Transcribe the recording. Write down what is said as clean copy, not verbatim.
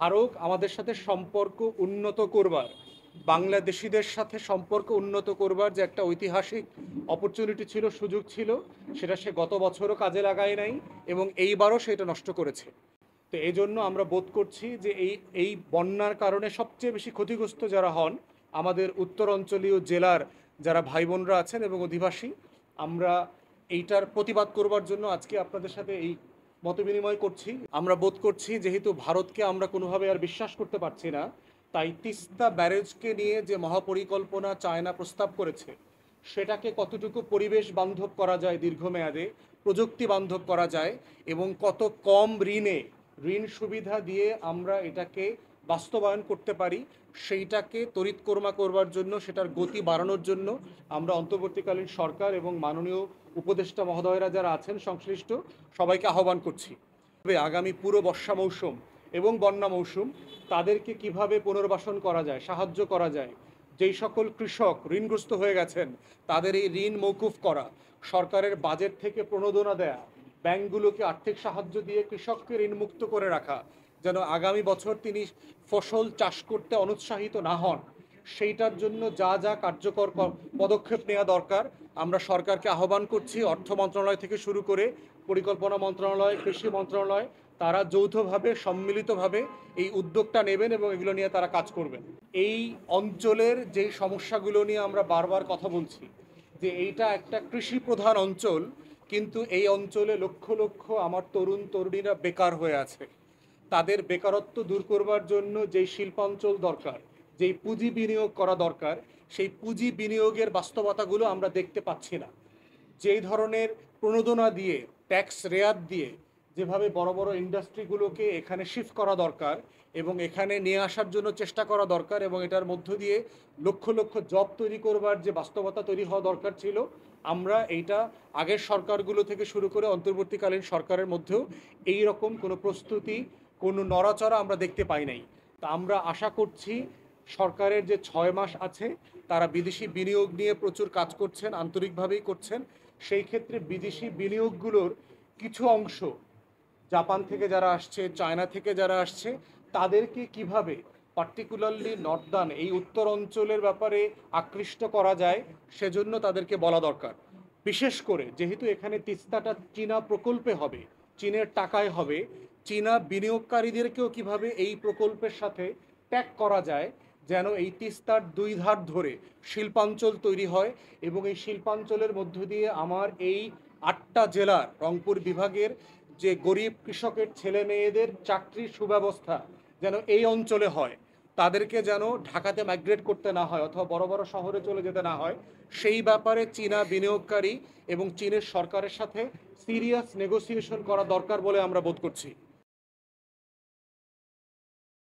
ভারত আমাদের সাথে সম্পর্ক উন্নত করবার, বাংলাদেশিদের সাথে সম্পর্ক উন্নত করবার যে একটা ঐতিহাসিক অপরচুনিটি ছিল, সুযোগ ছিল, সেটা সে গত বছরও কাজে লাগায় নাই এবং এইবারও সেটা নষ্ট করেছে। তো এই জন্য আমরা বোধ করছি যে এই বন্যার কারণে সবচেয়ে বেশি ক্ষতিগ্রস্ত যারা হন আমাদের উত্তর অঞ্চলীয় জেলার যারা ভাই বোনরা আছেন এবং অধিবাসী। আমরা এইটার প্রতিবাদ করবার জন্য আজকে আপনাদের সাথে এই মতবিনিময় করছি। আমরা বোধ করছি যেহেতু ভারতকে আমরা কোনোভাবে আর বিশ্বাস করতে পারছি না, তাই তিস্তা ব্যারেজকে নিয়ে যে মহাপরিকল্পনা চায়না প্রস্তাব করেছে সেটাকে কতটুকু পরিবেশ বান্ধব করা যায়, দীর্ঘমেয়াদে প্রযুক্তি বান্ধব করা যায় এবং কত কম ঋণ সুবিধা দিয়ে আমরা এটাকে বাস্তবায়ন করতে পারি, সেইটাকে তড়িৎকর্মা করবার জন্য, সেটার গতি বাড়ানোর জন্য আমরা অন্তর্বর্তীকালীন সরকার এবং মাননীয় উপদেষ্টা মহোদয়রা যারা আছেন সংশ্লিষ্ট সবাইকে আহ্বান করছি। তবে আগামী পুরো বর্ষা মৌসুম এবং বন্যা মৌসুম তাদেরকে কিভাবে পুনর্বাসন করা যায়, সাহায্য করা যায়, যেই সকল কৃষক ঋণগ্রস্ত হয়ে গেছেন তাদের এই ঋণ মৌকুফ করা, সরকারের বাজেট থেকে প্রণোদনা দেয়া, ব্যাংকগুলোকে আর্থিক সাহায্য দিয়ে কৃষককে ঋণমুক্ত করে রাখা, যেন আগামী বছর তিনি ফসল চাষ করতে অনুৎসাহিত না হন, সেইটার জন্য যা যা কার্যকর পদক্ষেপ নেওয়া দরকার আমরা সরকারকে আহ্বান করছি। অর্থ মন্ত্রণালয় থেকে শুরু করে পরিকল্পনা মন্ত্রণালয়, কৃষি মন্ত্রণালয়, তারা যৌথভাবে সম্মিলিতভাবে এই উদ্যোগটা নেবেন এবং এগুলো নিয়ে তারা কাজ করবেন। এই অঞ্চলের যেই সমস্যাগুলো নিয়ে আমরা বারবার কথা বলছি যে এইটা একটা কৃষি প্রধান অঞ্চল, কিন্তু এই অঞ্চলে লক্ষ লক্ষ আমার তরুণ তরুণীরা বেকার হয়ে আছে। তাদের বেকারত্ব দূর করবার জন্য যেই শিল্পাঞ্চল দরকার, যেই পুঁজি বিনিয়োগ করা দরকার, সেই পুঁজি বিনিয়োগের বাস্তবতাগুলো আমরা দেখতে পাচ্ছি না। যেই ধরনের প্রণোদনা দিয়ে, ট্যাক্স রেয়াত দিয়ে যেভাবে বড় বড় ইন্ডাস্ট্রিগুলোকে এখানে শিফট করা দরকার এবং এখানে নিয়ে আসার জন্য চেষ্টা করা দরকার এবং এটার মধ্য দিয়ে লক্ষ লক্ষ জব তৈরি করবার যে বাস্তবতা তৈরি হওয়া দরকার ছিল, আমরা এইটা আগের সরকারগুলো থেকে শুরু করে অন্তর্বর্তীকালীন সরকারের মধ্যেও এই রকম কোনো প্রস্তুতি, কোনো নড়াচড়া আমরা দেখতে পাই নাই। তা আমরা আশা করছি সরকারের যে 6 মাস আছে তারা বিদেশি বিনিয়োগ নিয়ে প্রচুর কাজ করছেন, আন্তরিকভাবেই করছেন। সেই ক্ষেত্রে বিদেশি বিনিয়োগগুলোর কিছু অংশ জাপান থেকে যারা আসছে, চায়না থেকে যারা আসছে, তাদেরকে কিভাবে পার্টিকুলারলি নর্দার্ন এই উত্তর অঞ্চলের ব্যাপারে আকৃষ্ট করা যায় সেজন্য তাদেরকে বলা দরকার। বিশেষ করে যেহেতু এখানে তিস্তাটা চীনা প্রকল্পে হবে, চীনের টাকায় হবে, চীনা বিনিয়োগকারীদেরকেও কিভাবে এই প্রকল্পের সাথে ট্যাগ করা যায় যেন এই তিস্তার দুই ধার ধরে শিল্পাঞ্চল তৈরি হয় এবং এই শিল্পাঞ্চলের মধ্য দিয়ে আমার এই 8টা জেলার রংপুর বিভাগের যে গরিব কৃষকের ছেলে মেয়েদের চাকরির সুব্যবস্থা যেন এই অঞ্চলে হয়, তাদেরকে যেন ঢাকাতে মাইগ্রেট করতে না হয় অথবা বড় বড় শহরে চলে যেতে না হয়, সেই ব্যাপারে চীনা বিনিয়োগকারী এবং চীনের সরকারের সাথে সিরিয়াস নেগোসিয়েশন করা দরকার বলে আমরা বোধ করছি।